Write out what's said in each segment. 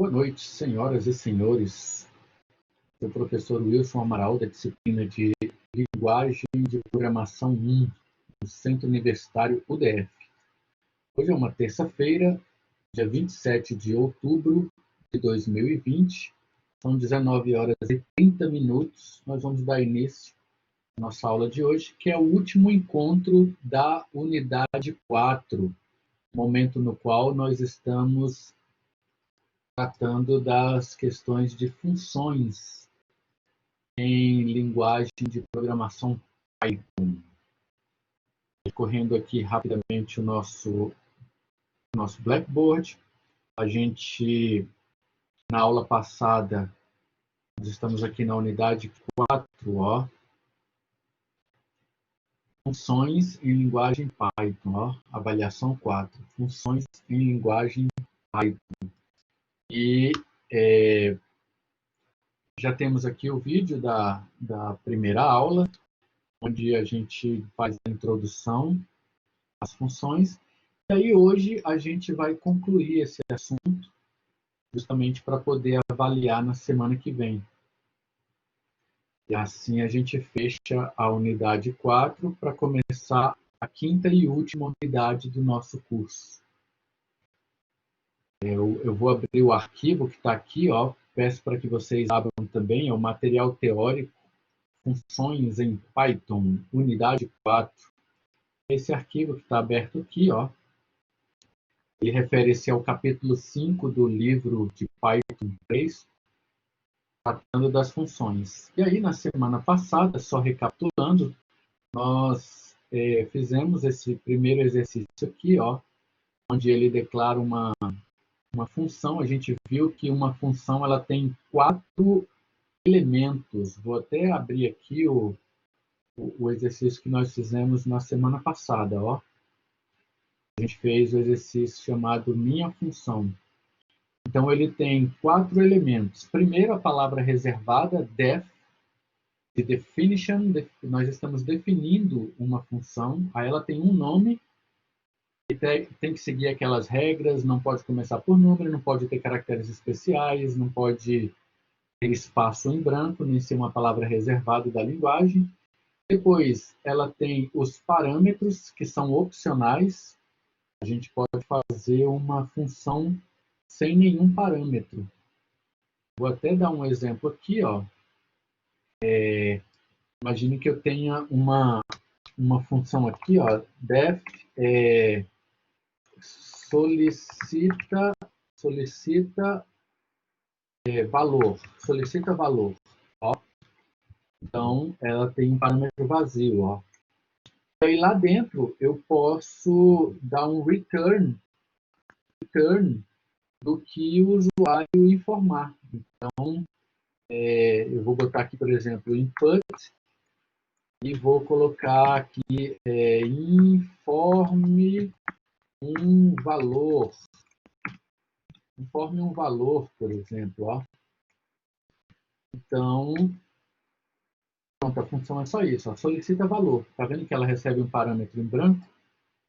Boa noite, senhoras e senhores. Sou o professor Wilson Amaral, da disciplina de Linguagem de Programação 1, do Centro Universitário UDF. Hoje é uma terça-feira, dia 27 de outubro de 2020. São 19 horas e 30 minutos. Nós vamos dar início à nossa aula de hoje, que é o último encontro da unidade 4, momento no qual nós estamos tratando das questões de funções em linguagem de programação Python. Correndo aqui rapidamente o nosso Blackboard. A gente, na aula passada, nós estamos aqui na unidade 4, funções em linguagem Python, avaliação 4, funções em linguagem Python. E já temos aqui o vídeo da primeira aula, onde a gente faz a introdução às funções. E aí hoje a gente vai concluir esse assunto, justamente para poder avaliar na semana que vem. E assim a gente fecha a unidade 4 para começar a quinta e última unidade do nosso curso. Eu vou abrir o arquivo que está aqui, peço para que vocês abram também, é o material teórico, funções em Python, unidade 4. Esse arquivo que está aberto aqui, ele refere-se ao capítulo 5 do livro de Python 3, tratando das funções. E aí, na semana passada, só recapitulando, nós fizemos esse primeiro exercício aqui, onde ele declara uma função. A gente viu que uma função ela tem 4 elementos. Vou até abrir aqui o exercício que nós fizemos na semana passada. A gente fez o exercício chamado minha função. Então, ele tem 4 elementos. Primeiro, a palavra reservada, def, de definition. Nós estamos definindo uma função. Aí ela tem um nome, e tem que seguir aquelas regras, não pode começar por número, não pode ter caracteres especiais, não pode ter espaço em branco, nem ser uma palavra reservada da linguagem. Depois, ela tem os parâmetros, que são opcionais. A gente pode fazer uma função sem nenhum parâmetro. Vou até dar um exemplo aqui. Imagine que eu tenha uma função aqui, def solicita valor. Então, ela tem um parâmetro vazio. E aí, lá dentro, eu posso dar um return do que o usuário informar. Então, eu vou botar aqui, por exemplo, input, e vou colocar aqui informe um valor. Informe um valor, por exemplo. Então, pronto, a função é só isso. Solicita valor. Está vendo que ela recebe um parâmetro em branco?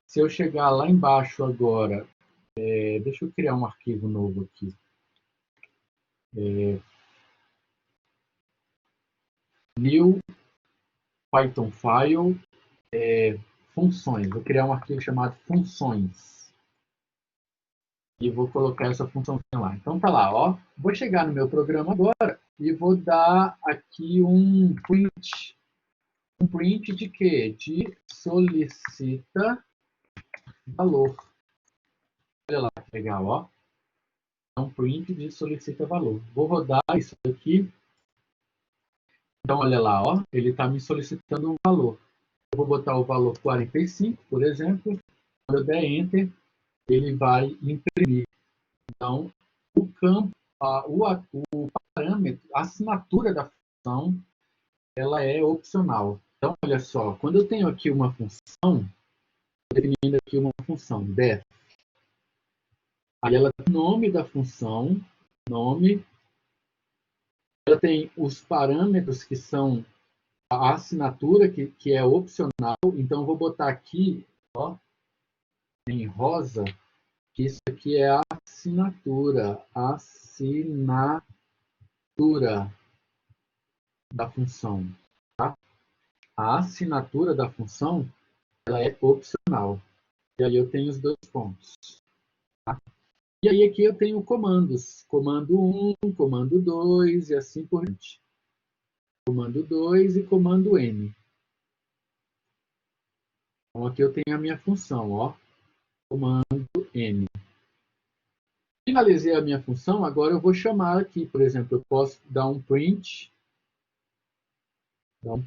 Se eu chegar lá embaixo agora, deixa eu criar um arquivo novo aqui. New Python file, funções. Vou criar um arquivo chamado funções. E vou colocar essa função lá. Então tá lá, Vou chegar no meu programa agora e vou dar aqui um print. Um print de quê? De solicita valor. Olha lá que legal, É um print de solicita valor. Vou rodar isso aqui. Então, olha lá, ele está me solicitando um valor. Eu vou botar o valor 45, por exemplo. Quando eu der Enter, ele vai imprimir. Então, o campo, o parâmetro, a assinatura da função, ela é opcional. Então, olha só, quando eu tenho aqui uma função, definindo aqui uma função, def, aí ela tem o nome da função, nome, ela tem os parâmetros que são a assinatura, que é opcional. Então, eu vou botar aqui, em rosa, que isso aqui é a assinatura. Assinatura. assinatura da função. Tá? A assinatura da função ela é opcional. E aí eu tenho os dois pontos. Tá? E aí aqui eu tenho comandos. Comando 1, comando 2 e assim por diante. Comando 2 e comando N. Então aqui eu tenho a minha função, ó. Comando N. Finalizei a minha função, agora eu vou chamar aqui, por exemplo, eu posso dar um print, vou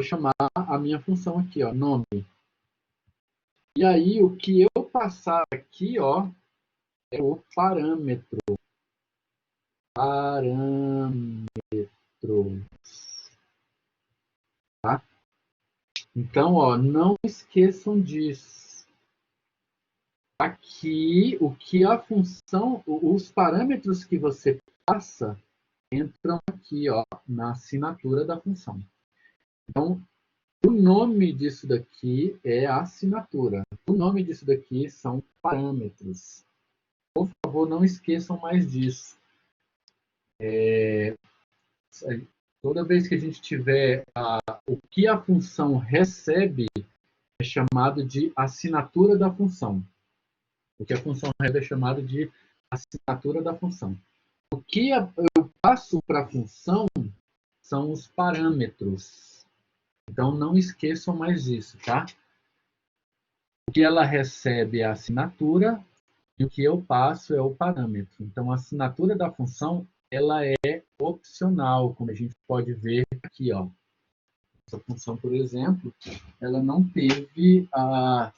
chamar a minha função aqui, ó, nome. E aí o que eu passar aqui, ó, é o parâmetro. Tá? Então, ó, não esqueçam disso. Aqui, o que a função, os parâmetros que você passa entram aqui, ó, na assinatura da função. Então, o nome disso daqui é a assinatura. O nome disso daqui são parâmetros. Por favor, não esqueçam mais disso. Toda vez que a gente tiver o que a função recebe é chamado de assinatura da função. O que a função recebe é chamado de assinatura da função. O que eu passo para a função são os parâmetros. Então, não esqueçam mais disso, tá? O que ela recebe é a assinatura e o que eu passo é o parâmetro. Então, a assinatura da função ela é opcional, como a gente pode ver aqui, ó. Essa função, por exemplo, ela não teve a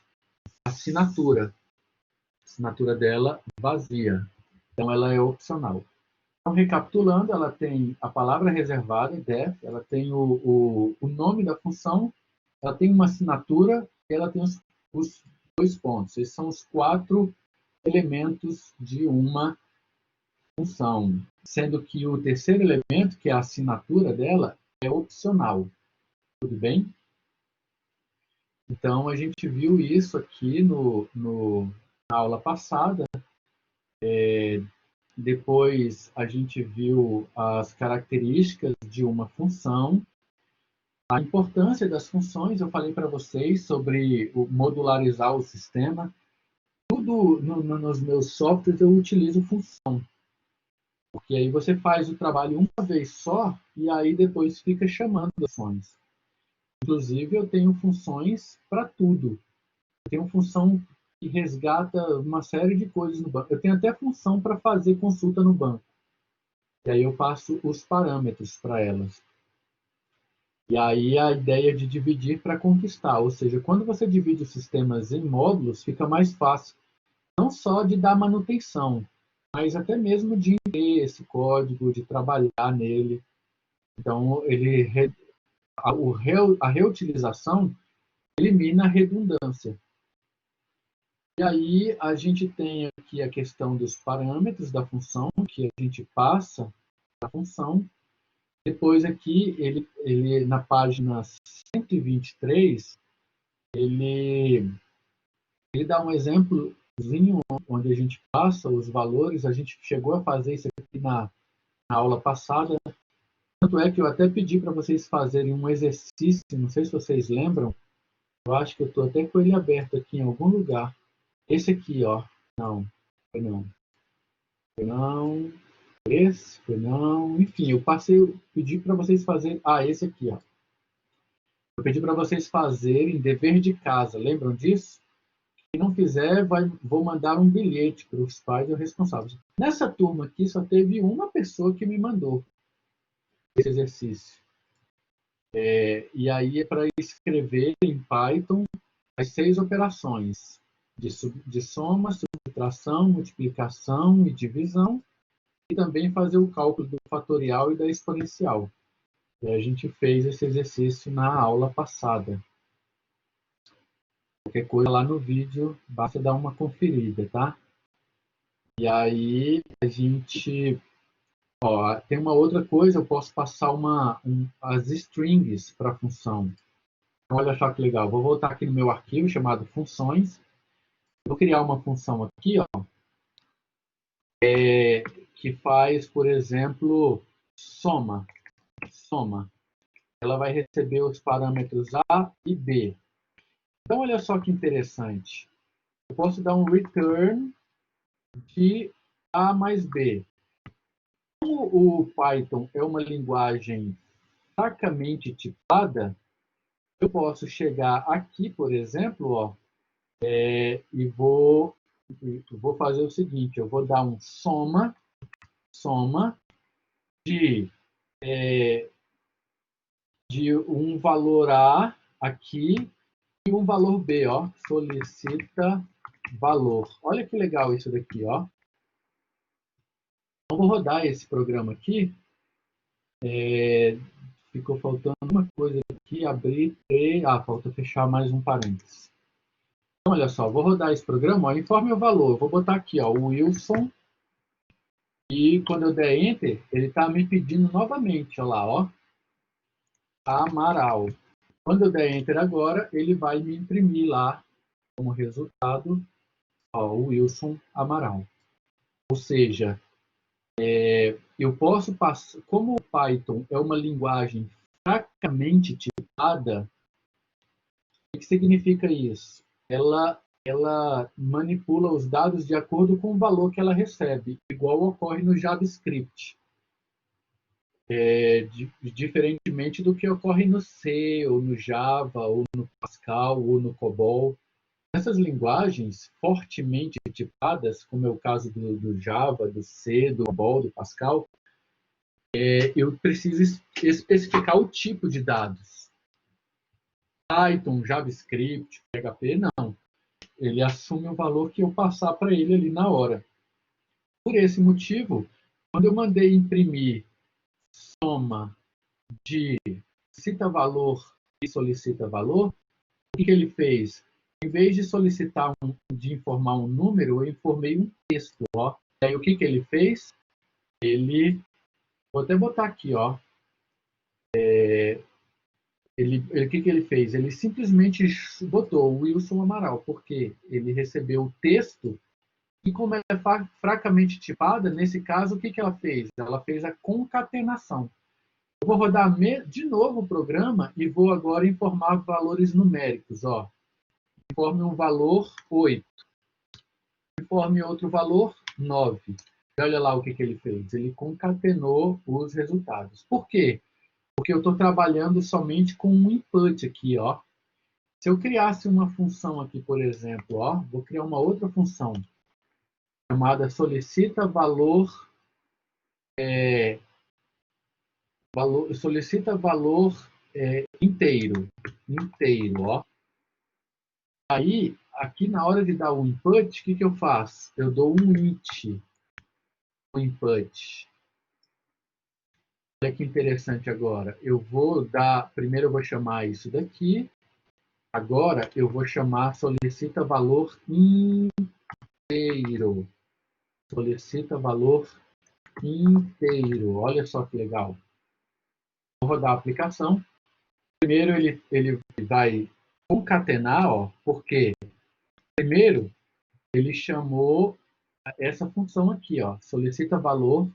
assinatura dela vazia. Então, ela é opcional. Então, recapitulando, ela tem a palavra reservada, def, ela tem o nome da função, ela tem uma assinatura e ela tem os dois pontos. Esses são os 4 elementos de uma função, sendo que o terceiro elemento, que é a assinatura dela, é opcional. Tudo bem? Então, a gente viu isso aqui na aula passada. Depois, a gente viu as características de uma função, a importância das funções. Eu falei para vocês sobre modularizar o sistema. Tudo nos meus softwares eu utilizo função. Porque aí você faz o trabalho uma vez só e aí depois fica chamando as funções. Inclusive, eu tenho funções para tudo. Eu tenho função que resgata uma série de coisas no banco. Eu tenho até função para fazer consulta no banco. E aí eu passo os parâmetros para elas. E aí a ideia de dividir para conquistar. Ou seja, quando você divide os sistemas em módulos, fica mais fácil não só de dar manutenção, mas até mesmo de entender esse código, de trabalhar nele. Então, a reutilização elimina a redundância. E aí a gente tem aqui a questão dos parâmetros da função, que a gente passa para a função. Depois aqui, ele na página 123, ele dá um exemplozinho onde a gente passa os valores. A gente chegou a fazer isso aqui na aula passada. Tanto é que eu até pedi para vocês fazerem um exercício, não sei se vocês lembram, eu acho que eu estou até com ele aberto aqui em algum lugar. Esse aqui, ó. Não, foi não. Foi não. Esse foi não. Enfim, pedi para vocês fazerem. Ah, esse aqui, ó. Eu pedi para vocês fazerem dever de casa. Lembram disso? Se não fizer, vou mandar um bilhete para os pais e os responsáveis. Nessa turma aqui, só teve uma pessoa que me mandou esse exercício. E aí é para escrever em Python as 6 operações de soma, subtração, multiplicação e divisão, e também fazer o cálculo do fatorial e da exponencial. E a gente fez esse exercício na aula passada. Qualquer coisa lá no vídeo, basta dar uma conferida, tá? E aí a gente... Ó, tem uma outra coisa, eu posso passar as strings para a função. Então, olha só que legal. Vou voltar aqui no meu arquivo chamado funções. Vou criar uma função aqui, ó, que faz, por exemplo, soma. Ela vai receber os parâmetros A e B. Então, olha só que interessante. Eu posso dar um return de A mais B. Como o Python é uma linguagem fracamente tipada, eu posso chegar aqui, por exemplo, ó, e vou fazer o seguinte, eu vou dar um soma de, de um valor A aqui e um valor B, ó, solicita valor. Olha que legal isso daqui, ó. Então, vou rodar esse programa aqui. Ficou faltando uma coisa aqui, abrir e... falta fechar mais um parênteses. Então, olha só, vou rodar esse programa, ó, informe o valor. Eu vou botar aqui, ó, o Wilson. E quando eu der Enter, ele está me pedindo novamente, olha lá, ó, Amaral. Quando eu der Enter agora, ele vai me imprimir lá, como resultado, ó, o Wilson Amaral. Ou seja, eu posso passar... Como o Python é uma linguagem fracamente tipada, o que significa isso? Ela manipula os dados de acordo com o valor que ela recebe, igual ocorre no JavaScript. Diferentemente do que ocorre no C, ou no Java, ou no Pascal, ou no COBOL. Essas linguagens fortemente tipadas, como é o caso do Java, do C, do COBOL, do Pascal, eu preciso especificar o tipo de dados. Python, JavaScript, PHP, não. Ele assume o valor que eu passar para ele ali na hora. Por esse motivo, quando eu mandei imprimir soma de solicita valor e solicita valor, o que ele fez? Em vez de de informar um número, eu informei um texto. Ó. E aí o que ele fez? Vou até botar aqui, ó. O que ele fez? Ele simplesmente botou Wilson Amaral, porque ele recebeu o texto e como ela é fracamente tipada, nesse caso, o que ela fez? Ela fez a concatenação. Eu vou rodar de novo o programa e vou agora informar valores numéricos. Ó. Informe um valor 8. Informe outro valor 9. E olha lá o que ele fez. Ele concatenou os resultados. Por quê? Porque eu estou trabalhando somente com um input aqui. Ó. Se eu criasse uma função aqui, por exemplo, ó, vou criar uma outra função chamada solicita valor inteiro. Ó. Aí, aqui na hora de dar o input, o que eu faço? Eu dou um int o input. Olha que interessante agora. Primeiro eu vou chamar isso daqui. Agora eu vou chamar solicita valor inteiro. Solicita valor inteiro. Olha só que legal. Vou rodar a aplicação. Primeiro ele vai concatenar, ó, porque primeiro ele chamou essa função aqui, ó, solicita valor,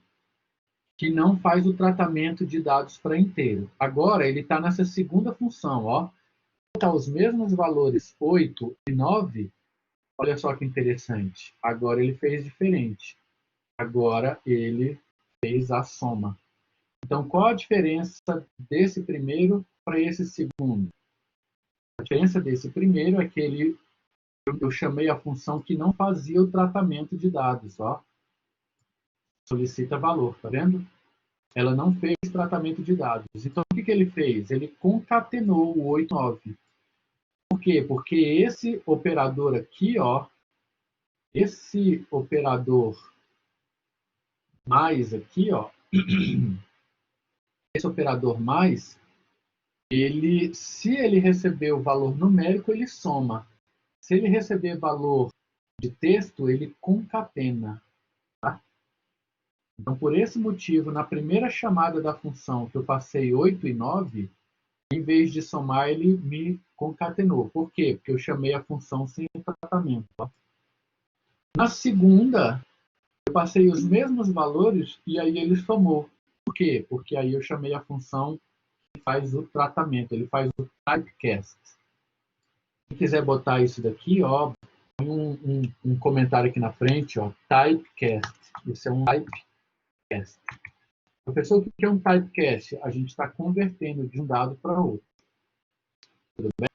que não faz o tratamento de dados para inteiro. Agora ele está nessa segunda função, ó, botar os mesmos valores 8 e 9. Olha só que interessante. Agora ele fez diferente. Agora ele fez a soma. Então, qual a diferença desse primeiro para esse segundo? A diferença desse primeiro é que eu chamei a função que não fazia o tratamento de dados. Ó. Solicita valor, tá vendo? Ela não fez tratamento de dados. Então, o que ele fez? Ele concatenou o 8 e 9. Por quê? Porque esse operador aqui, ó, esse operador mais aqui, ó, esse operador mais, se ele receber o valor numérico, ele soma. Se ele receber valor de texto, ele concatena. Tá? Então, por esse motivo, na primeira chamada da função que eu passei 8 e 9, em vez de somar, ele me concatenou. Por quê? Porque eu chamei a função sem tratamento. Ó. Na segunda, Eu passei os mesmos valores e aí ele somou. Por quê? Porque aí eu chamei a função que faz o tratamento, ele faz o typecast. Se quiser botar isso daqui, ó, põe um comentário aqui na frente, ó, typecast. Isso é um typecast. Professor, o que é um typecast? A gente está convertendo de um dado para outro. Tudo bem?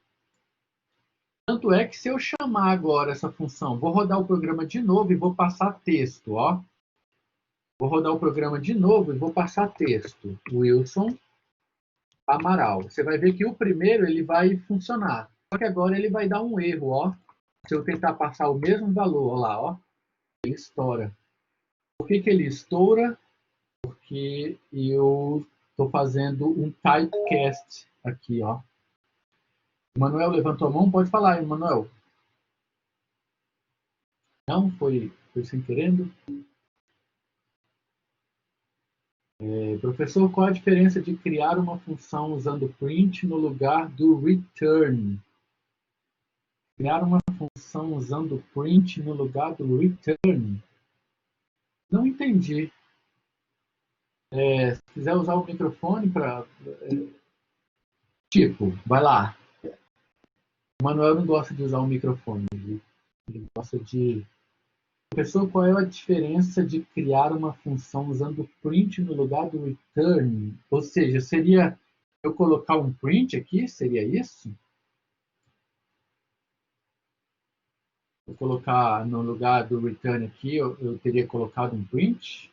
Tanto é que se eu chamar agora essa função, vou rodar o programa de novo e vou passar texto, ó. Vou rodar o programa de novo e vou passar texto. Wilson Amaral. Você vai ver que o primeiro ele vai funcionar. Só que agora ele vai dar um erro, ó. Se eu tentar passar o mesmo valor, ó lá, ó, ele estoura. Por que ele estoura? Porque eu estou fazendo um typecast aqui, ó. Manuel levantou a mão, pode falar, Manuel. Não? Foi sem querendo? Professor, qual a diferença de criar uma função usando print no lugar do return? Criar uma função usando print no lugar do return? Não entendi. Se quiser usar o microfone para... Tipo, vai lá. O Manuel não gosta de usar o microfone. Ele gosta de... Professor, qual é a diferença de criar uma função usando print no lugar do return? Ou seja, seria eu colocar um print aqui? Seria isso? Vou colocar no lugar do return aqui, eu teria colocado um print.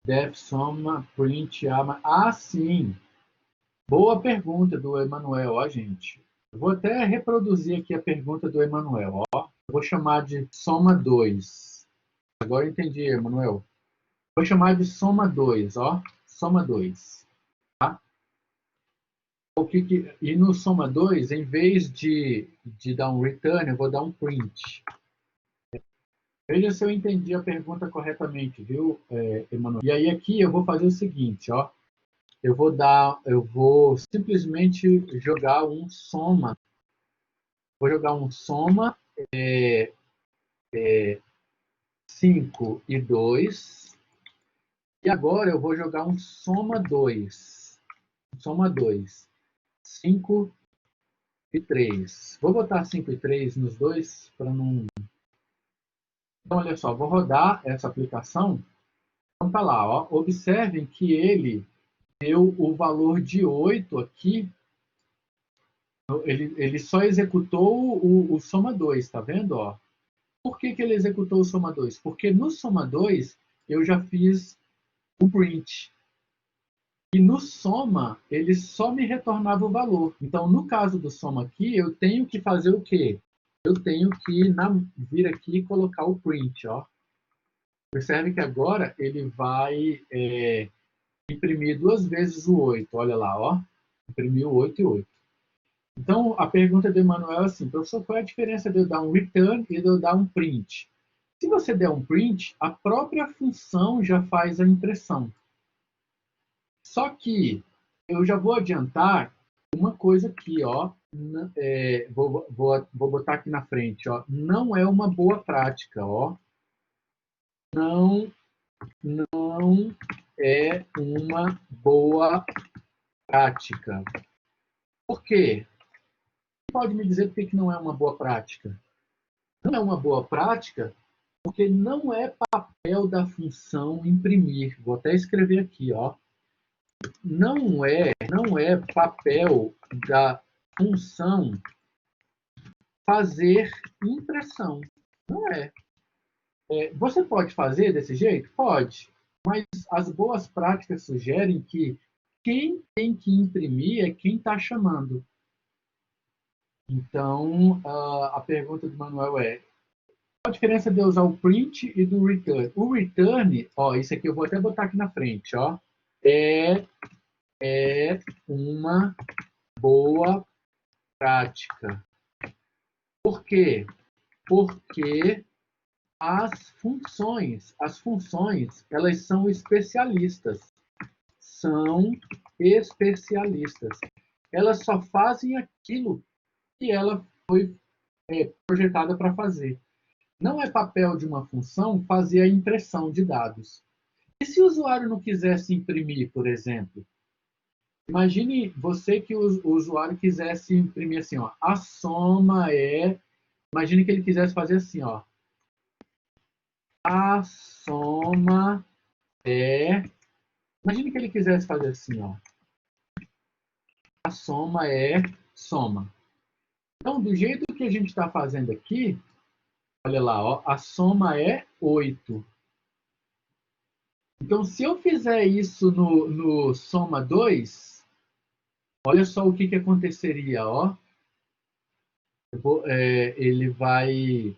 Def soma print ama. Ah, sim. Boa pergunta do Emanuel, ó, gente. Eu vou até reproduzir aqui a pergunta do Emanuel, ó. Eu vou chamar de soma 2. Agora eu entendi, Emanuel. Vou chamar de soma 2, ó. Soma 2. Tá? E no soma 2, em vez de dar um return, eu vou dar um print. Veja se eu entendi a pergunta corretamente, viu, Emanuel? E aí aqui eu vou fazer o seguinte, ó. Eu vou simplesmente jogar um soma. Vou jogar um soma 5 e 2. E agora eu vou jogar um soma 2. Soma 2. 5 e 3. Vou botar 5 e 3 nos dois para não... Então, olha só, vou rodar essa aplicação. Então, tá lá, ó. Observem que ele deu o valor de 8 aqui. Ele só executou o soma 2, tá vendo? Ó? Por que ele executou o soma 2? Porque no soma 2 eu já fiz o print. E no soma, ele só me retornava o valor. Então, no caso do soma aqui, eu tenho que fazer o quê? Eu tenho que vir aqui e colocar o print. Ó. Percebe que agora ele vai imprimir duas vezes o 8. Olha lá, ó. Imprimiu 8 e 8. Então, a pergunta do Emanuel é assim, professor, qual é a diferença de eu dar um return e de eu dar um print? Se você der um print, a própria função já faz a impressão. Só que eu já vou adiantar uma coisa aqui, ó. Vou botar aqui na frente, ó. Não é uma boa prática, ó. Não é uma boa prática. Por quê? Pode me dizer por que não é uma boa prática? Não é uma boa prática porque não é papel da função imprimir. Vou até escrever aqui, ó. Não é papel da função fazer impressão. Não é. Você pode fazer desse jeito? Pode. Mas as boas práticas sugerem que quem tem que imprimir é quem está chamando. Então, a pergunta do Manuel é: qual a diferença de eu usar o print e do return? O return, ó, isso aqui eu vou até botar aqui na frente, ó, é uma boa prática. Por quê? Porque as funções, elas são especialistas. São especialistas. Elas só fazem aquilo que ela foi projetada para fazer. Não é papel de uma função fazer a impressão de dados. E se o usuário não quisesse imprimir, por exemplo? Imagine você que o usuário quisesse imprimir assim, ó, a soma é... Imagine que ele quisesse fazer assim, ó. A soma é... Imagine que ele quisesse fazer assim, ó. A soma é soma. Então, do jeito que a gente está fazendo aqui, olha lá, ó, a soma é 8. Então, se eu fizer isso no soma 2, olha só o que, que aconteceria, ó. Ele vai...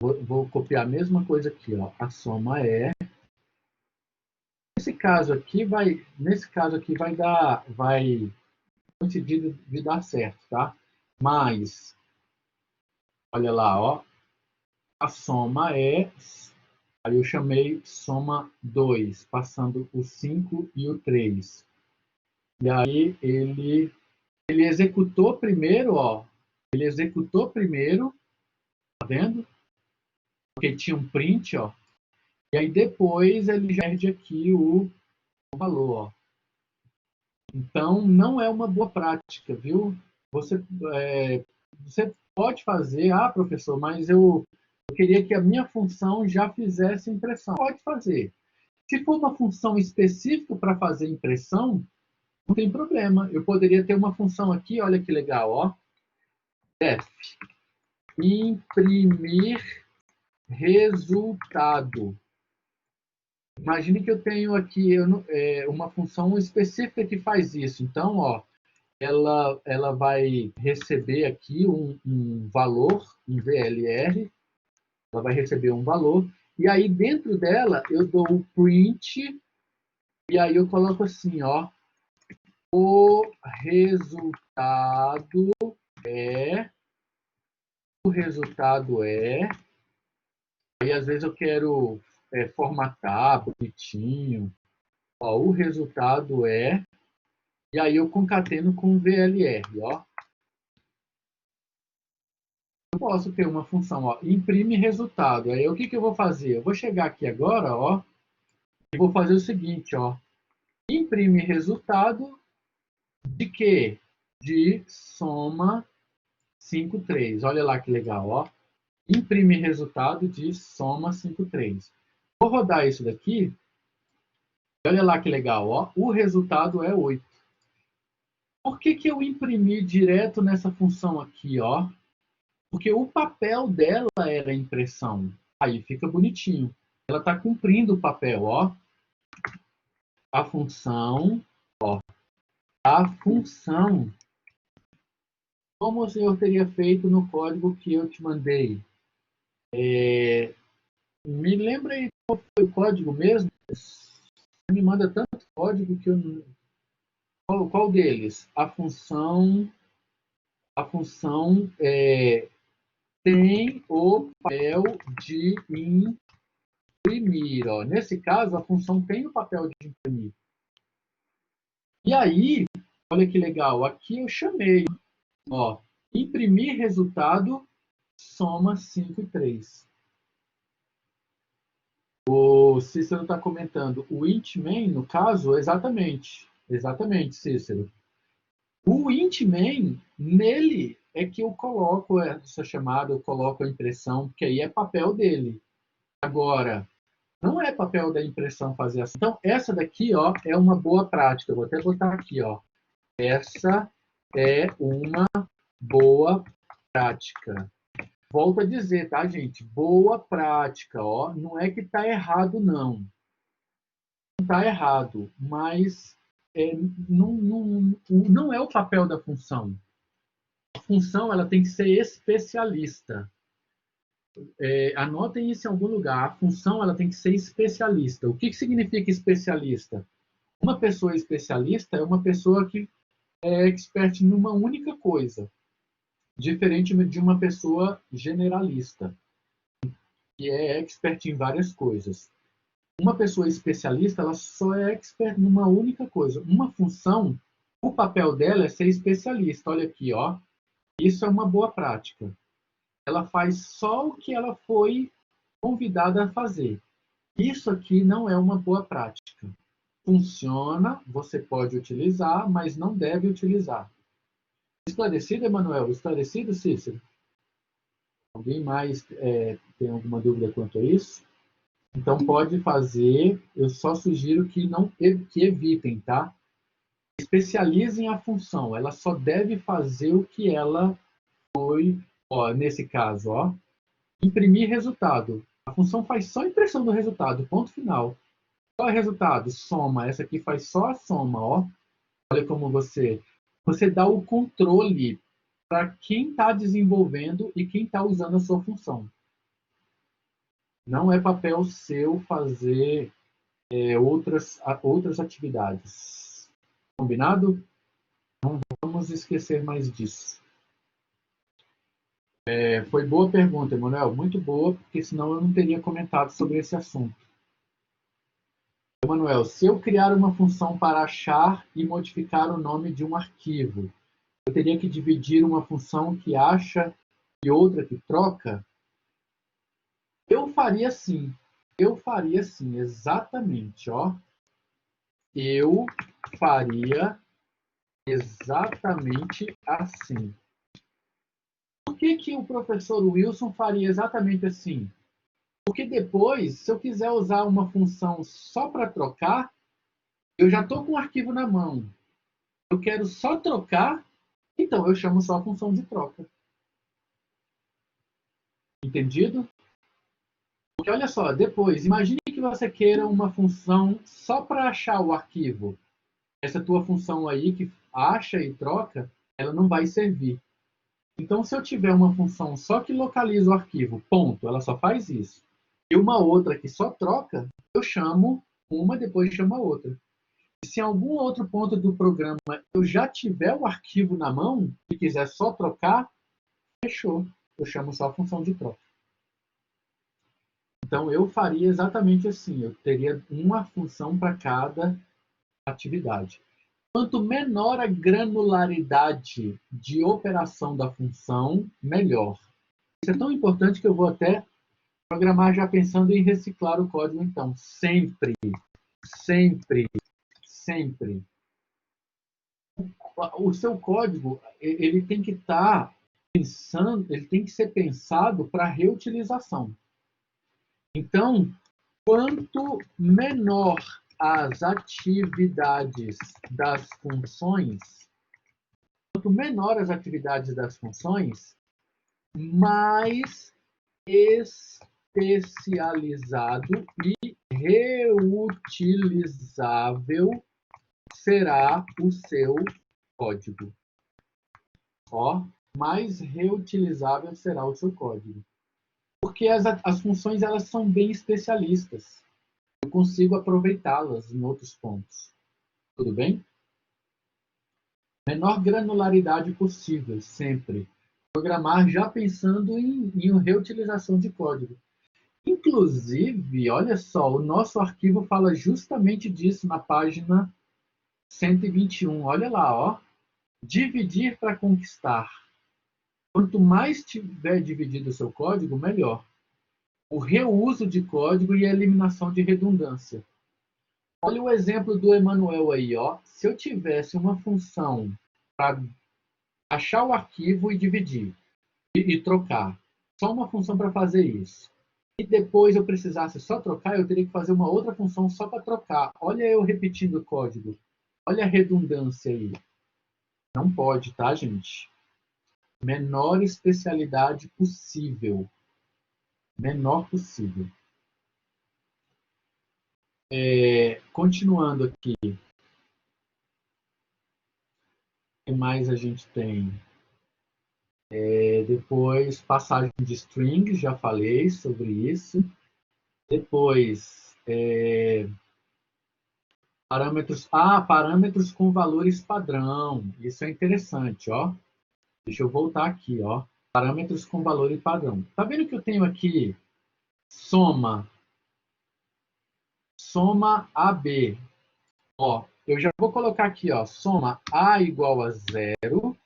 Vou copiar a mesma coisa aqui, ó. A soma é... Nesse caso aqui vai coincidir de dar certo, tá? Mas, olha lá, ó. A soma é... Aí eu chamei soma 2, passando o 5 e o 3. E aí ele executou primeiro, ó. Ele executou primeiro, tá vendo? Porque tinha um print, ó. E aí depois ele já perde aqui o valor, ó. Então não é uma boa prática, viu? Você, você pode fazer, professor, mas eu queria que a minha função já fizesse impressão. Pode fazer. Se for uma função específica para fazer impressão, não tem problema. Eu poderia ter uma função aqui, olha que legal, ó. Def, imprimir resultado. Imagine que eu tenho aqui uma função específica que faz isso. Então, ó, ela vai receber aqui um valor, um VLR, ela vai receber um valor, e aí dentro dela eu dou o print, e aí eu coloco assim, ó, o resultado é, aí às vezes eu quero formatar bonitinho, ó, o resultado é, e aí eu concateno com VLR, ó. Eu posso ter uma função, ó, imprime resultado. Aí o que, que eu vou fazer? Eu vou chegar aqui agora, ó, e vou fazer o seguinte, ó, imprime resultado de quê? De soma 5,3. Olha lá que legal, ó. Imprime resultado de soma 5,3. Vou rodar isso daqui. Olha lá que legal, ó. O resultado é 8. Por que, que eu imprimi direto nessa função aqui, ó? Porque o papel dela era impressão. Aí fica bonitinho. Ela está cumprindo o papel, ó. A função, como o senhor teria feito no código que eu te mandei? Me lembra aí qual foi o código mesmo? Você me manda tanto código que eu não... Qual deles? A função tem o papel de imprimir. Ó. Nesse caso, a função tem o papel de imprimir. E aí, olha que legal, aqui eu chamei, ó, imprimir resultado, soma 5 e 3. O Cícero está comentando, o int main, no caso, exatamente, Cícero. O int main, nele é que eu coloco essa chamada, eu coloco a impressão, porque aí é papel dele. Agora, não é papel da impressão fazer assim. Então, essa daqui, ó, é uma boa prática. Eu vou até botar aqui, ó. Essa é uma boa prática. Volto a dizer, tá, gente? Boa prática, ó. Não é que tá errado, não. Não tá errado, mas não é o papel da função. A função ela tem que ser especialista. Anotem isso em algum lugar. A função ela tem que ser especialista. O que significa especialista? Uma pessoa especialista é uma pessoa que é expert numa única coisa, diferente de uma pessoa generalista, que é expert em várias coisas. Uma pessoa especialista, ela só é expert numa única coisa. Uma função, o papel dela é ser especialista. Olha aqui, ó. Isso é uma boa prática. ela faz só o que ela foi convidada a fazer. Isso aqui não é uma boa prática. Funciona, você pode utilizar, mas não deve utilizar. Esclarecido, Emanuel? Esclarecido, Cícero? Alguém mais tem alguma dúvida quanto a isso? Então pode fazer, eu só sugiro que não que evitem, tá? Especializem a função, ela só deve fazer o que ela foi, ó, nesse caso, ó, imprimir resultado. A função faz só a impressão do resultado, ponto final. Qual é o resultado? Soma. Essa aqui faz só a soma, ó. Olha como você dá o controle para quem está desenvolvendo e quem está usando a sua função. Não é papel seu fazer outras atividades. Combinado? Não vamos esquecer mais disso. Foi boa pergunta, Emanuel. Muito boa, porque senão eu não teria comentado sobre esse assunto. Emanuel, se eu criar uma função para achar e modificar o nome de um arquivo, eu teria que dividir uma função que acha e outra que troca? Eu faria sim. Eu faria sim, exatamente, ó. Eu faria exatamente assim. Por que o professor Wilson faria exatamente assim? Porque depois, se eu quiser usar uma função só para trocar, eu já estou com o arquivo na mão. Eu quero só trocar, então eu chamo só a função de troca. Entendido? Porque olha só, depois, imagine que você queira uma função só para achar o arquivo. Essa tua função aí que acha e troca, ela não vai servir. Então, se eu tiver uma função só que localiza o arquivo, ponto, ela só faz isso, e uma outra que só troca, eu chamo uma, depois chamo a outra. E se em algum outro ponto do programa eu já tiver o arquivo na mão e quiser só trocar, fechou. Eu chamo só a função de troca. Então, eu faria exatamente assim. Eu teria uma função para cada atividade. Quanto menor a granularidade de operação da função, melhor. Isso é tão importante que eu vou até programar já pensando em reciclar o código, então. Sempre, sempre, sempre. O seu código, ele tem que estar pensando, ele tem que ser pensado para reutilização. Então, quanto menor as atividades das funções, quanto menor as atividades das funções, mais especializado e reutilizável será o seu código. Ó, mais reutilizável será o seu código. Porque as funções elas são bem especialistas. Eu consigo aproveitá-las em outros pontos. Tudo bem? Menor granularidade possível, sempre. Programar já pensando em reutilização de código. Inclusive, olha só, o nosso arquivo fala justamente disso na página 121. Olha lá, ó. Dividir para conquistar. Quanto mais tiver dividido o seu código, melhor. O reuso de código e a eliminação de redundância. Olha o exemplo do Emanuel aí, ó. Se eu tivesse uma função para achar o arquivo e dividir e trocar, só uma função para fazer isso. E depois eu precisasse só trocar, eu teria que fazer uma outra função só para trocar. Olha eu repetindo o código. Olha a redundância aí. Não pode, tá, gente? Menor especialidade possível. Menor possível. Continuando aqui. O que mais a gente tem? Depois, passagem de string, já falei sobre isso. Depois, parâmetros com valores padrão. Isso é interessante, ó. Deixa eu voltar aqui, ó. Parâmetros com valor e padrão. Tá vendo que eu tenho aqui soma AB. Ó, eu já vou colocar aqui, ó, soma A igual a 0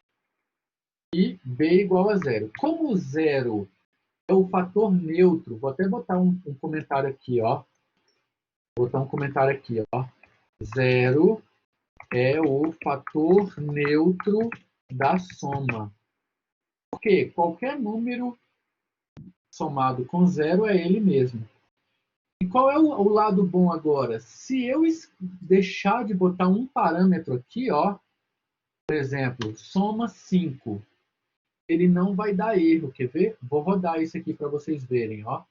e b igual a zero. Como o zero é o fator neutro, vou até botar um comentário aqui, ó. Vou botar um comentário aqui, ó. Zero é o fator neutro da soma. Porque qualquer número somado com zero é ele mesmo. E qual é o lado bom agora? Se eu deixar de botar um parâmetro aqui, ó, por exemplo, soma 5, ele não vai dar erro, quer ver? Vou rodar isso aqui para vocês verem, ó.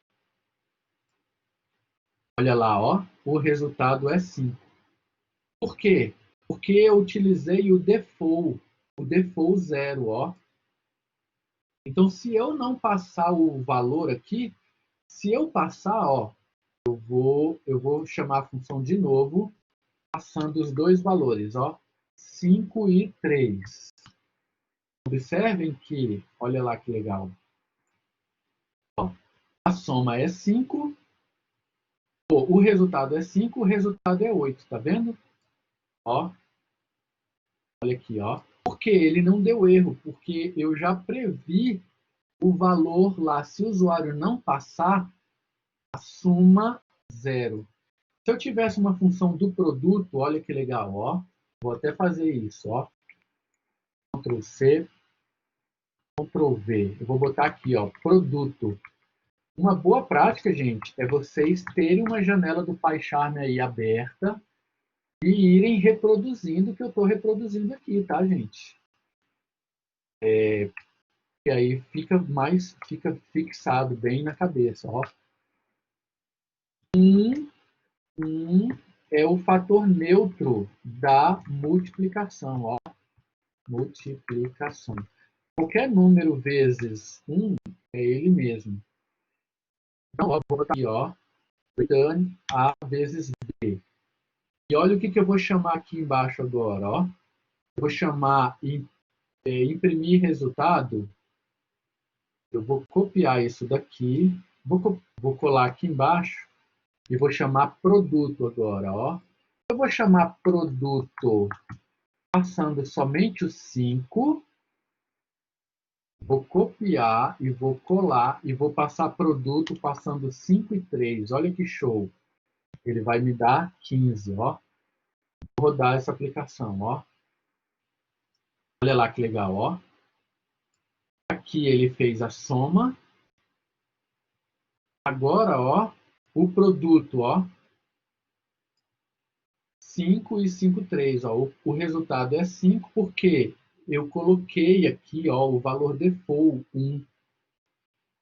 Olha lá, ó, o resultado é 5. Por quê? Porque eu utilizei o default 0, ó. Então, se eu não passar o valor aqui, se eu passar, ó, eu vou chamar a função de novo, passando os dois valores, ó, 5 e 3. Observem que, olha lá que legal, ó, a soma é 5, o resultado é 5, o resultado é 8, tá vendo? Ó, olha aqui, ó. Por que ele não deu erro? Porque eu já previ o valor lá. Se o usuário não passar, a soma 0. Se eu tivesse uma função do produto, olha que legal, ó. Vou até fazer isso, ó. Ctrl C, Ctrl V. Eu vou botar aqui, ó, produto. Uma boa prática, gente, é vocês terem uma janela do PyCharm aí aberta e irem reproduzindo o que eu estou reproduzindo aqui, tá, gente? E aí fica fixado bem na cabeça, ó. 1 é o fator neutro da multiplicação, ó. Multiplicação. Qualquer número vezes 1 é ele mesmo. Então, ó, vou botar aqui, ó, return A vezes B. E olha o que eu vou chamar aqui embaixo agora, ó. Eu vou chamar imprimir resultado. Eu vou copiar isso daqui, vou colar aqui embaixo e vou chamar produto agora, ó. Eu vou chamar produto passando somente o 5. Vou copiar e vou colar e vou passar produto passando 5 e 3. Olha que show. Ele vai me dar 15, ó. Vou rodar essa aplicação, ó. Olha lá que legal, ó. Aqui ele fez a soma. Agora, ó, o produto, ó. 5 e 5, 3, ó. O resultado é 5 porque eu coloquei aqui, ó, o valor default 1.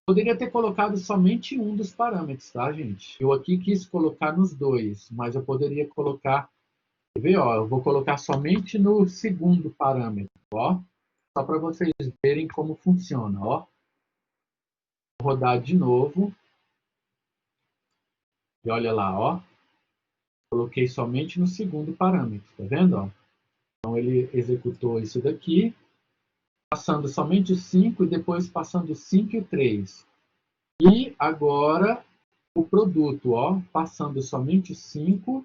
Poderia ter colocado somente um dos parâmetros, tá, gente? Eu aqui quis colocar nos dois, mas eu poderia colocar... Quer ver, ó? Eu vou colocar somente no segundo parâmetro, ó. Só para vocês verem como funciona, ó. Vou rodar de novo. E olha lá, ó. Coloquei somente no segundo parâmetro, tá vendo, ó? Então ele executou isso daqui, passando somente o 5 e depois passando o 5 e o 3. E agora o produto, ó, passando somente o 5,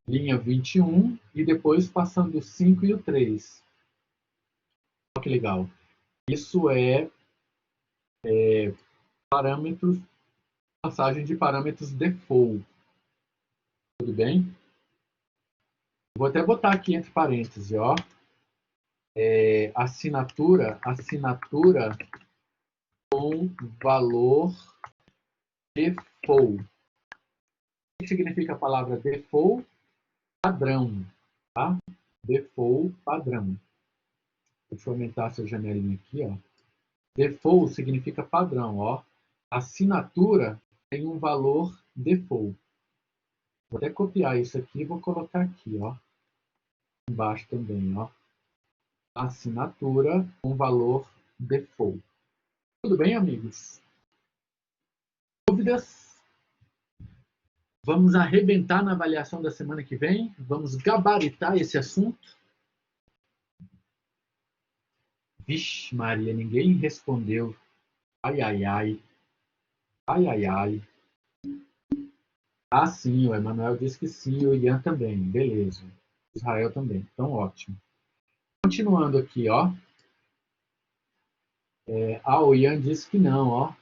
linha 21, e depois passando o 5 e o 3. Olha que legal. Isso é parâmetros, passagem de parâmetros default. Tudo bem? Vou até botar aqui entre parênteses, ó. Assinatura com valor default. O que significa a palavra default? Padrão, tá? Default padrão. Deixa eu aumentar essa janelinha aqui, ó. Default significa padrão, ó. Assinatura tem um valor default. Vou até copiar isso aqui e vou colocar aqui, ó. Embaixo também, ó. Assinatura com valor default. Tudo bem, amigos? Dúvidas? Vamos arrebentar na avaliação da semana que vem? Vamos gabaritar esse assunto? Vixe, Maria, ninguém respondeu. Ai, ai, ai. Ai, ai, ai. Ah, sim, o Emanuel disse que sim, o Ian também. Beleza. Israel também. Então, ótimo. Continuando aqui, ó. O Ian disse que não, ó.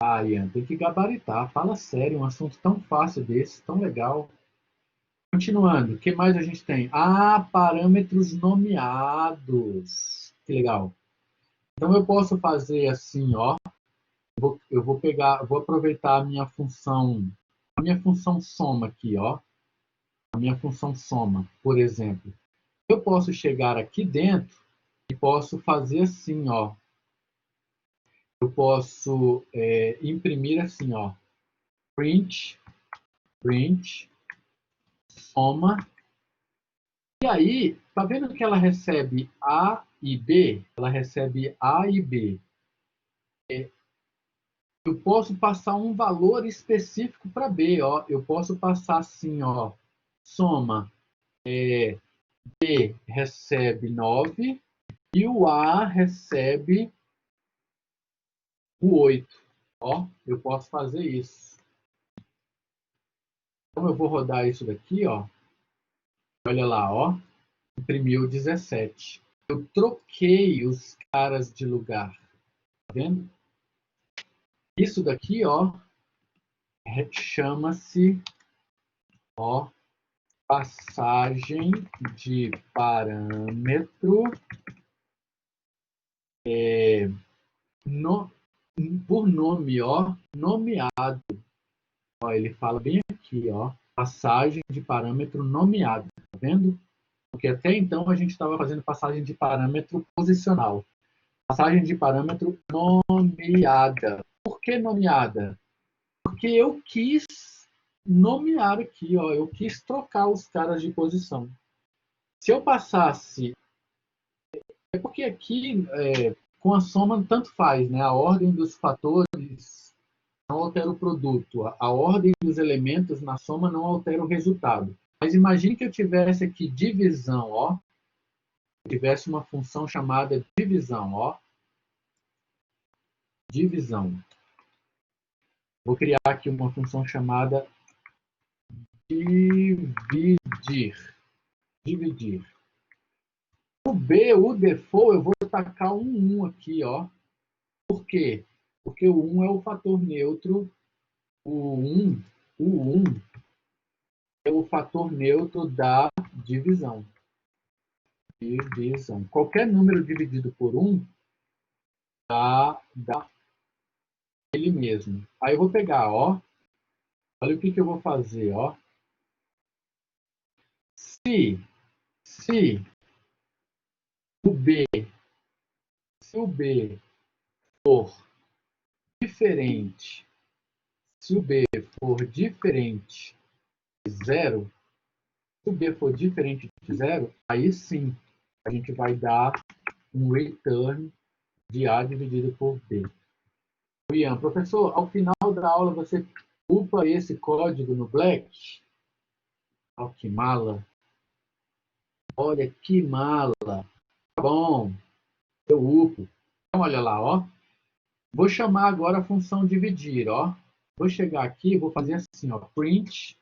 Ah, Ian, tem que gabaritar. Fala sério, um assunto tão fácil desse, tão legal. Continuando, o que mais a gente tem? Parâmetros nomeados. Que legal. Então eu posso fazer assim, ó. Eu vou pegar, vou aproveitar a minha função soma aqui, ó. A minha função soma, por exemplo. Eu posso chegar aqui dentro e posso fazer assim, ó. Eu posso imprimir assim, ó. Print, soma. E aí, tá vendo que ela recebe A e B? Ela recebe A e B. Eu posso passar um valor específico para B, ó. Eu posso passar assim, ó. Soma. B recebe 9 e o A recebe o 8. Ó, eu posso fazer isso. Então eu vou rodar isso daqui, ó. Olha lá, ó. Imprimiu 17. Eu troquei os caras de lugar. Tá vendo? Isso daqui, ó, chama-se, ó, passagem de parâmetro no, por nome, ó, nomeado. Ó, ele fala bem aqui, ó, passagem de parâmetro nomeado, tá vendo? Porque até então a gente estava fazendo passagem de parâmetro posicional. Passagem de parâmetro nomeada. Por que nomeada? Porque eu quis nomear aqui, ó, eu quis trocar os caras de posição. Se eu passasse... É porque aqui, com a soma, tanto faz, né? A ordem dos fatores não altera o produto. A ordem dos elementos na soma não altera o resultado. Mas imagine que eu tivesse aqui divisão, ó. Eu tivesse uma função chamada divisão, ó. Divisão. Vou criar aqui uma função chamada dividir. O B, o default, eu vou tacar um 1 aqui, ó. Por quê? Porque o 1 é o fator neutro. O 1 é o fator neutro da divisão. Divisão. Qualquer número dividido por 1 dá ele mesmo. Aí eu vou pegar, ó. Olha o que eu vou fazer, ó. Se o B, se o B for diferente, se o B for diferente de zero, se o B for diferente de zero, aí sim a gente vai dar um return de A dividido por B. Ian, professor, ao final da aula você upa esse código no Black? Oh, que mala. Olha que mala. Tá bom, eu upo. Então, olha lá, ó. Vou chamar agora a função dividir, ó. Vou chegar aqui e vou fazer assim, ó. Print.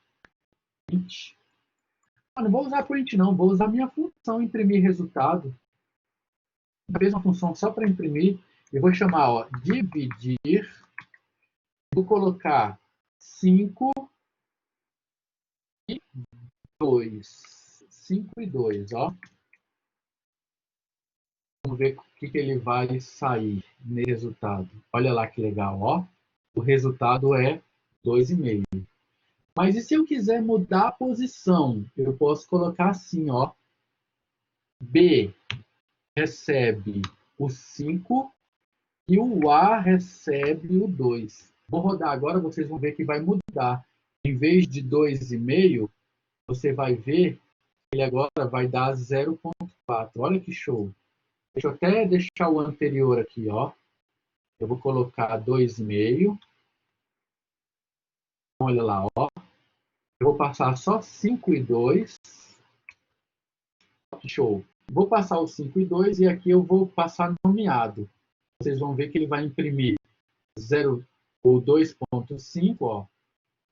Não vou usar print, não. Vou usar minha função imprimir resultado. Talvez uma função só para imprimir. E vou chamar, ó, dividir. Vou colocar 5 e 2. 5 e 2, ó. Vamos ver o que ele vai sair no resultado. Olha lá que legal, ó. O resultado é 2,5. Mas e se eu quiser mudar a posição? Eu posso colocar assim, ó. B recebe o 5 e o A recebe o 2. Vou rodar agora, vocês vão ver que vai mudar. Em vez de 2,5, você vai ver que ele agora vai dar 0,4. Olha que show. Deixa eu até deixar o anterior aqui, ó. Eu vou colocar 2,5. Olha lá, ó. Eu vou passar só 5 e 2. Show. Vou passar o 5 e 2 e aqui eu vou passar nomeado. Vocês vão ver que ele vai imprimir 0 ou 2,5, ó.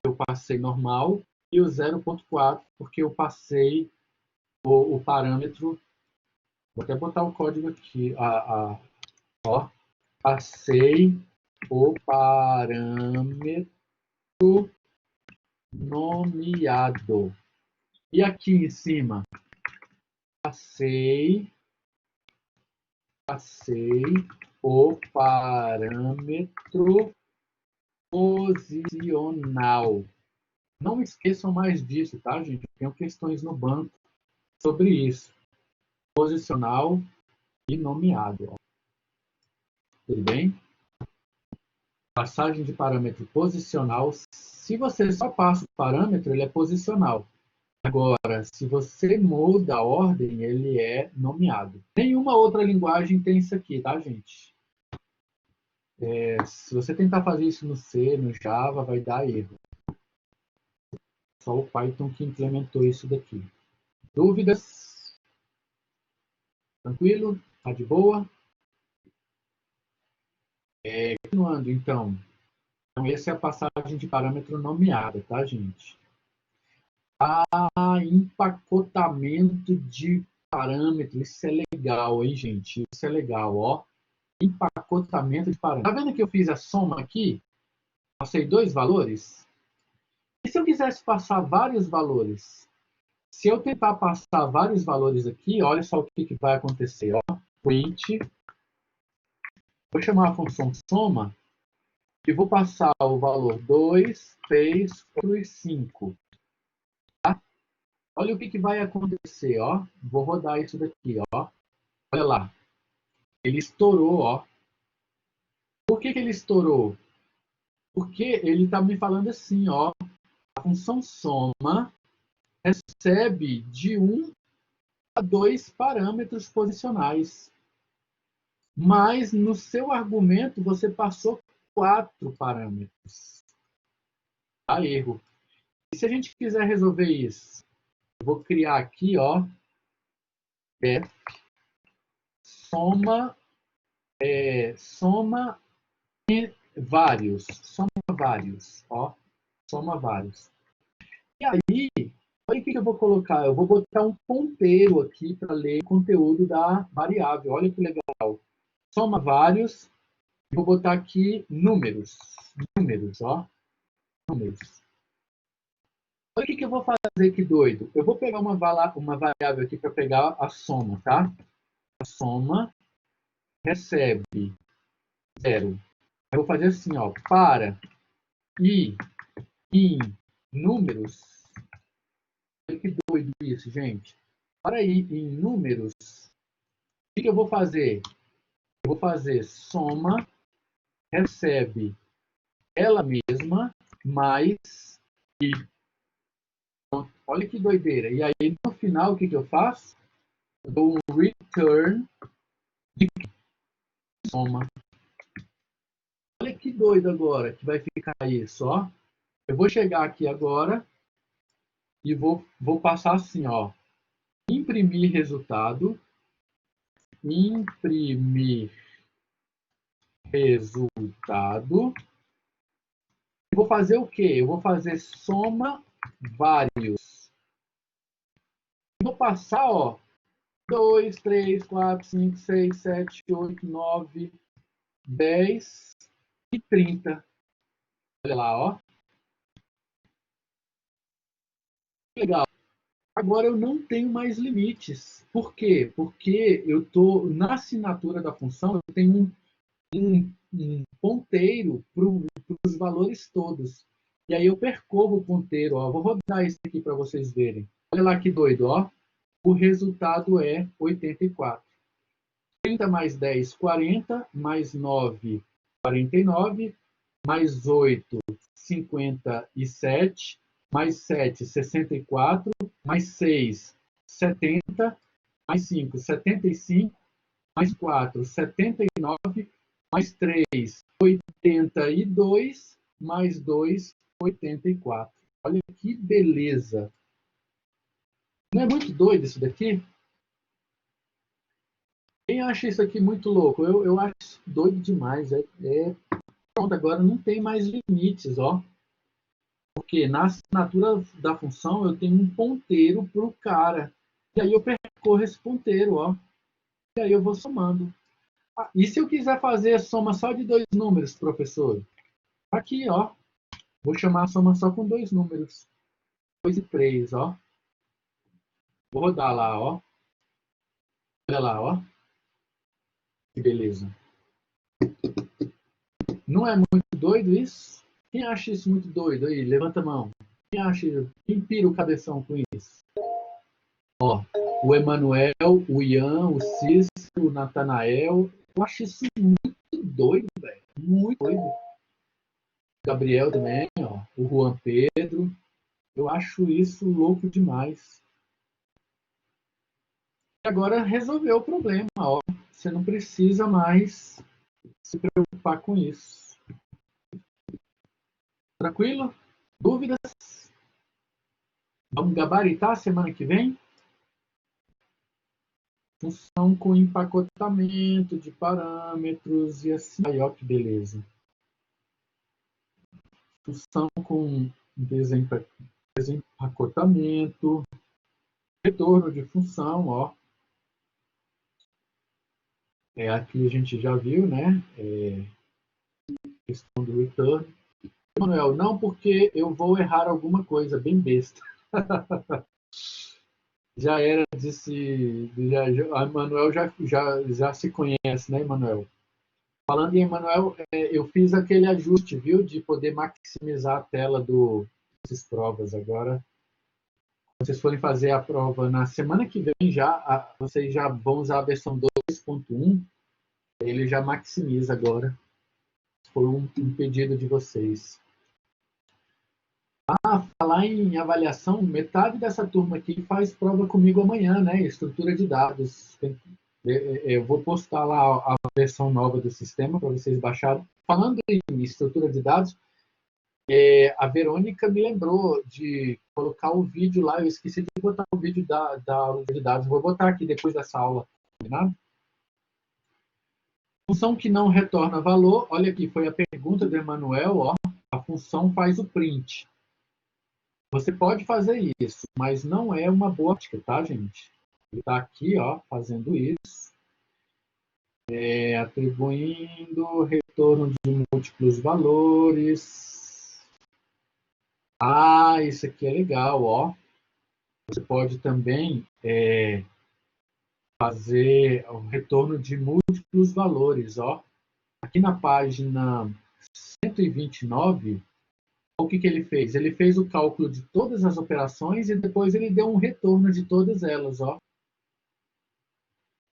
Eu passei normal. E o 0,4, porque eu passei o parâmetro. Vou até botar o código aqui. Ó. Passei o parâmetro nomeado. E aqui em cima, passei o parâmetro posicional. Não esqueçam mais disso, tá, gente? Tenho questões no banco sobre isso. Posicional e nomeado. Ó. Tudo bem? Passagem de parâmetro posicional. Se você só passa o parâmetro, ele é posicional. Agora, se você muda a ordem, ele é nomeado. Nenhuma outra linguagem tem isso aqui, tá, gente? Se você tentar fazer isso no C, no Java, vai dar erro. Só o Python que implementou isso daqui. Dúvidas? Tranquilo? Tá de boa? Continuando, então. Então, essa é a passagem de parâmetro nomeada, tá, gente? Empacotamento de parâmetro. Isso é legal, hein, gente? Isso é legal, ó. Empacotamento de parâmetro. Tá vendo que eu fiz a soma aqui? Passei 2 valores? E se eu quisesse passar vários valores? Se eu tentar passar vários valores aqui, olha só o que vai acontecer. Ó. Print. Vou chamar a função soma e vou passar o valor 2, 3, 4 e 5. Tá? Olha o que vai acontecer. Ó. Vou rodar isso daqui. Ó. Olha lá. Ele estourou. Ó. Por que ele estourou? Porque ele está me falando assim. Ó. A função soma recebe de 1 a 2 parâmetros posicionais. Mas no seu argumento você passou 4 parâmetros. Dá erro. E se a gente quiser resolver isso? Eu vou criar aqui, ó, soma vários, ó, soma vários. E aí, olha o que eu vou colocar. Eu vou botar um ponteiro aqui para ler o conteúdo da variável. Olha que legal. Soma vários. Vou botar aqui números, ó, números. Olha o que eu vou fazer, que doido. Eu vou pegar uma variável aqui para pegar a soma, tá? A soma recebe 0. Eu vou fazer assim, ó, para e em números. Olha que doido isso, gente. Para ir em números, o que eu vou fazer? Eu vou fazer soma recebe ela mesma mais i. Olha que doideira. E aí, no final, o que eu faço? Eu dou um return de soma. Olha que doido agora que vai ficar isso, ó. Eu vou chegar aqui agora e vou passar assim, ó. Imprimir resultado. Imprimir resultado. Vou fazer o quê? Eu vou fazer soma vários. Vou passar, ó, 2, 3, 4, 5, 6, 7, 8, 9, 10 e 30. Olha lá, ó. Legal. Agora eu não tenho mais limites. Por quê? Porque eu tô na assinatura da função, eu tenho um ponteiro para os valores todos. E aí eu percorro o ponteiro. Ó. Vou rodar isso aqui para vocês verem. Olha lá que doido, ó. O resultado é 84. 30 mais 10, 40, mais 9, 49, mais 8, 57, mais 7, 64, mais 6, 70, mais 5, 75, mais 4, 79, mais 3, 82, mais 2, 84. Olha que beleza. Não é muito doido isso daqui? Quem acha isso aqui muito louco? Eu acho doido demais. Pronto, agora não tem mais limites, ó. Porque na assinatura da função eu tenho um ponteiro para o cara. E aí eu percorro esse ponteiro, ó. E aí eu vou somando. Ah, e se eu quiser fazer a soma só de dois números, professor? Aqui, ó. Vou chamar a soma só com dois números. 2 e 3, ó. Vou rodar lá, ó. Olha lá, ó. Que beleza. Não é muito doido isso? Quem acha isso muito doido aí? Levanta a mão. Quem acha? Quem pira o cabeção com isso? Ó, o Emanuel, o Ian, o Cícero, o Natanael. Eu acho isso muito doido, velho. Muito doido. O Gabriel também, ó. O Juan Pedro. Eu acho isso louco demais. E agora resolveu o problema, ó. Você não precisa mais se preocupar com isso. Tranquilo? Dúvidas? Vamos gabaritar semana que vem? Função com empacotamento de parâmetros e assim. Aí, ó, que beleza. Função com desempacotamento, retorno de função, ó. Aqui a gente já viu, né? Questão do return. Manuel, não, porque eu vou errar alguma coisa bem besta. Já era, disse. A Emanuel já se conhece, né, Emanuel? Falando em Emanuel, eu fiz aquele ajuste, viu, de poder maximizar a tela dessas provas. Agora, quando vocês forem fazer a prova na semana que vem, vocês já vão usar a versão 2.1, ele já maximiza agora. Foi um pedido de vocês. Falar em avaliação, metade dessa turma aqui faz prova comigo amanhã, né? Estrutura de dados. Eu vou postar lá a versão nova do sistema para vocês baixarem. Falando em estrutura de dados, a Verônica me lembrou de colocar o vídeo lá. Eu esqueci de botar o vídeo da aula de dados. Vou botar aqui depois dessa aula. Combinado? Função que não retorna valor. Olha aqui, foi a pergunta do Emanuel. Ó, a função faz o print. Você pode fazer isso, mas não é uma boa prática, tá, gente? Ele está aqui, ó, fazendo isso. Atribuindo retorno de múltiplos valores. Ah, isso aqui é legal, ó. Você pode também fazer o retorno de múltiplos valores, ó. Aqui na página 129, o que ele fez? Ele fez o cálculo de todas as operações e depois ele deu um retorno de todas elas, ó.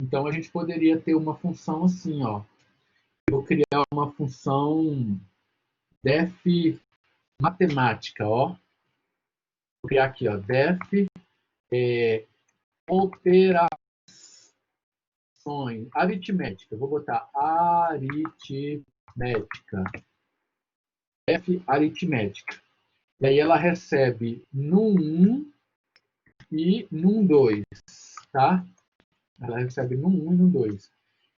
Então a gente poderia ter uma função assim, ó. Eu vou criar uma função def matemática, ó. Vou criar aqui, ó, def operações aritmética. Vou botar aritmética. Def aritmética. E aí ela recebe num1 e num2, tá? Ela recebe num1 e num2.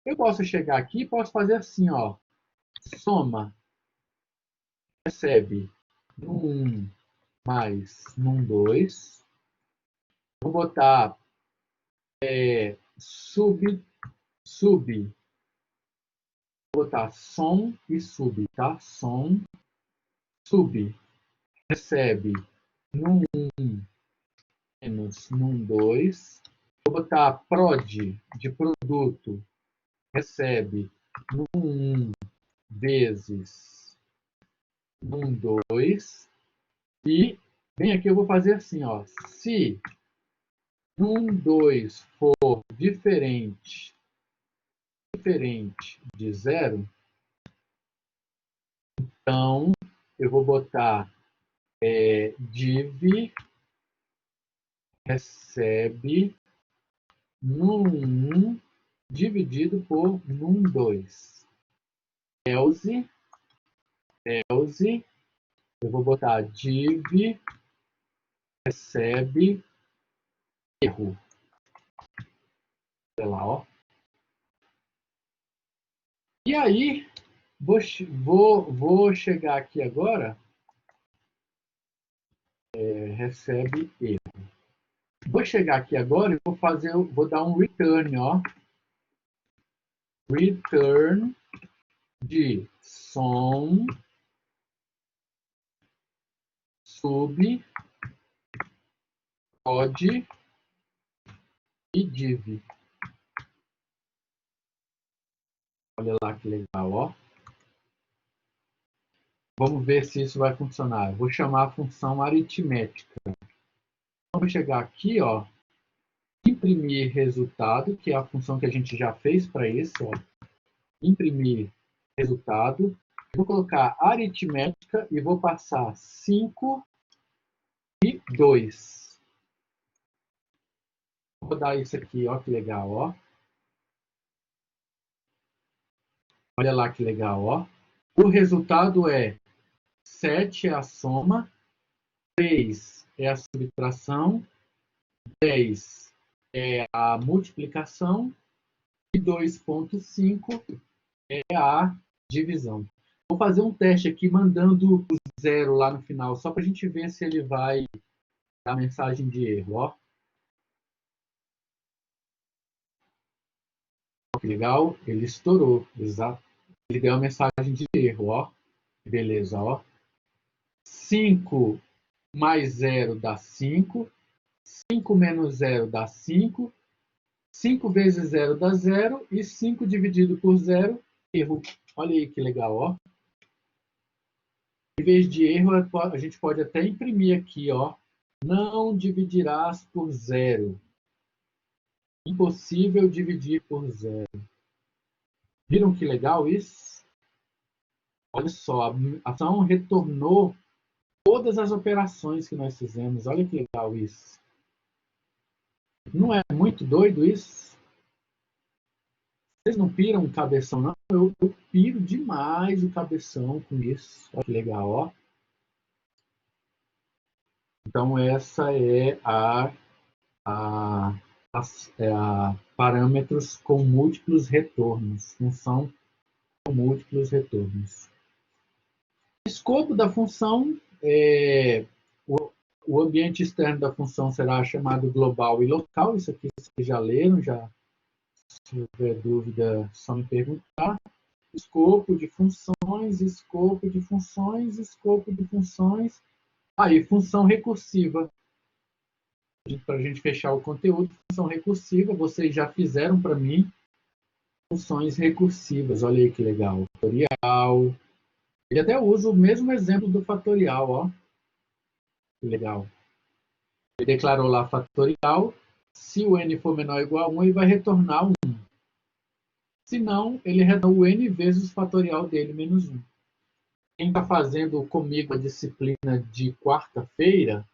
Eu posso chegar aqui e posso fazer assim, ó. Soma recebe num1 mais num2. Vou botar sub. Vou botar som e sub, tá? Som, sub. Recebe num1 menos num2. Vou botar prod de produto. Recebe num1 vezes num2. E bem aqui eu vou fazer assim, ó. Se num2 for diferente de zero, então eu vou botar div recebe num1 dividido por num2. Else, eu vou botar div recebe erro. Sei lá, ó. E aí, vou chegar aqui agora, recebe erro. Vou chegar aqui agora e vou dar um return, ó. return de som sub code e div. Olha lá que legal, ó. Vamos ver se isso vai funcionar. Eu vou chamar a função aritmética. Vamos chegar aqui, ó, imprimir resultado, que é a função que a gente já fez para isso, ó. Imprimir resultado. Vou colocar aritmética e vou passar 5 e 2. Vou dar isso aqui, ó, que legal, ó. Olha lá que legal, ó. O resultado é 7 é a soma, 3 é a subtração, 10 é a multiplicação e 2,5 é a divisão. Vou fazer um teste aqui mandando o 0 lá no final, só para a gente ver se ele vai dar mensagem de erro, ó. Que legal, ele estourou, exato. Ele deu a mensagem de erro, ó. Beleza, ó. 5 mais 0 dá 5. 5 menos 0 dá 5. 5 vezes 0 dá 0. E 5 dividido por 0, erro. Olha aí que legal, ó. Em vez de erro, a gente pode até imprimir aqui, ó. Não dividirás por 0. Impossível dividir por 0. Viram que legal isso? Olha só, a ação retornou todas as operações que nós fizemos. Olha que legal isso. Não é muito doido isso? Vocês não piram o cabeção, não? Eu piro demais o cabeção com isso. Olha que legal, ó. Então, essa é a parâmetros com múltiplos retornos. Função com múltiplos retornos. O escopo da função é... O ambiente externo da função será chamado global e local. Isso aqui vocês já leram, já. Se tiver dúvida, só me perguntar. Escopo de funções, escopo de funções, escopo de funções. Aí, função recursiva. Para a gente fechar o conteúdo, função recursiva, vocês já fizeram para mim funções recursivas. Olha aí que legal. Fatorial. Ele até usa o mesmo exemplo do fatorial, ó. Que legal. Ele declarou lá fatorial. Se o n for menor ou igual a 1, ele vai retornar 1. Se não, ele retorna o n vezes o fatorial dele, menos 1. Quem está fazendo comigo a disciplina de quarta-feira,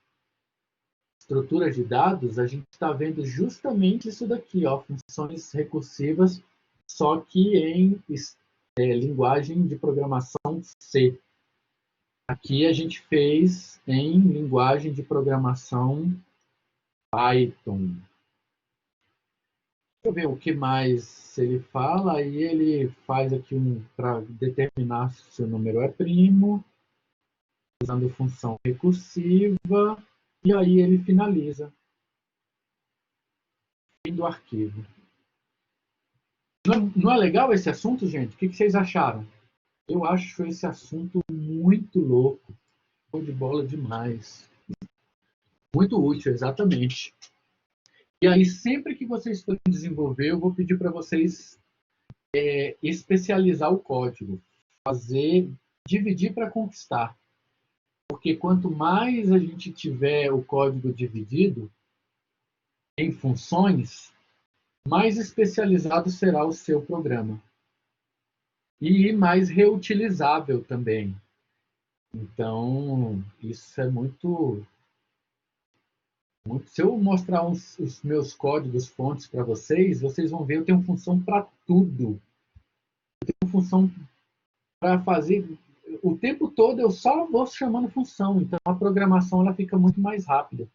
estruturas de dados, a gente está vendo justamente isso daqui, ó, funções recursivas, só que em linguagem de programação C. Aqui a gente fez em linguagem de programação Python. Deixa eu ver o que mais ele fala. Aí ele faz aqui para determinar se o número é primo, usando função recursiva, e aí ele finaliza. Fim do arquivo. Não é legal esse assunto, gente? O que vocês acharam? Eu acho esse assunto muito louco. Show de bola demais. Muito útil, exatamente. E aí, sempre que vocês forem desenvolver, eu vou pedir para vocês especializar o código. Dividir para conquistar. Porque quanto mais a gente tiver o código dividido em funções, mais especializado será o seu programa. E mais reutilizável também. Então, isso é muito... Se eu mostrar os meus códigos fontes para vocês, vocês vão ver, eu tenho função para tudo. Eu tenho função para fazer... O tempo todo eu só vou chamando função, então a programação ela fica muito mais rápida.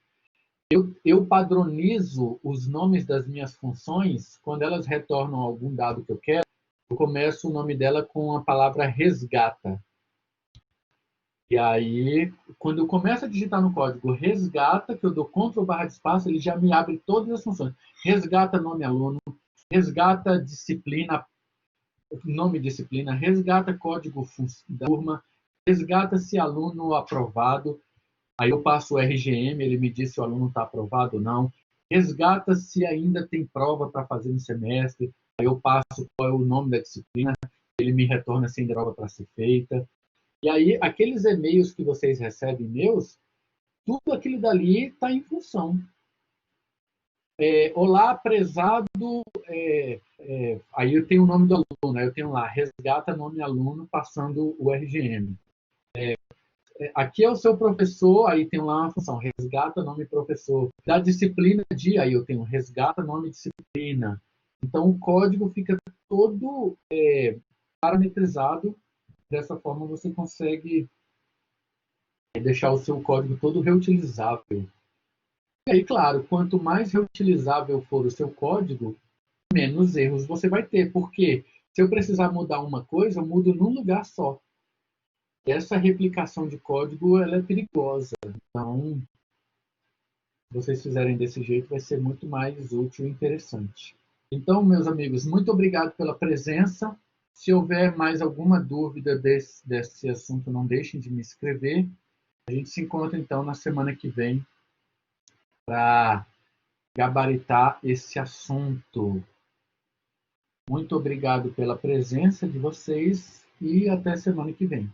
Eu padronizo os nomes das minhas funções, quando elas retornam algum dado que eu quero, eu começo o nome dela com a palavra resgata. E aí, quando eu começo a digitar no código resgata, que eu dou Ctrl/espaço, ele já me abre todas as funções. Resgata nome aluno, resgata disciplina nome disciplina, resgata código da turma, resgata se aluno aprovado, aí eu passo o RGM, ele me diz se o aluno está aprovado ou não, resgata se ainda tem prova para fazer no semestre, aí eu passo qual é o nome da disciplina, ele me retorna se ainda tem prova para ser feita. E aí, aqueles e-mails que vocês recebem meus, tudo aquilo dali está em função. Olá, prezado. Aí eu tenho o nome do aluno, aí eu tenho lá, resgata nome aluno, passando o RGM. Aqui é o seu professor, aí tem lá uma função, resgata nome professor. Da disciplina de, aí eu tenho resgata nome disciplina. Então o código fica todo parametrizado, dessa forma você consegue deixar o seu código todo reutilizável. E aí, claro, quanto mais reutilizável for o seu código, menos erros você vai ter. Porque se eu precisar mudar uma coisa, eu mudo num lugar só. Essa replicação de código ela é perigosa. Então, se vocês fizerem desse jeito, vai ser muito mais útil e interessante. Então, meus amigos, muito obrigado pela presença. Se houver mais alguma dúvida desse assunto, não deixem de me escrever. A gente se encontra, então, na semana que vem para gabaritar esse assunto. Muito obrigado pela presença de vocês e até semana que vem.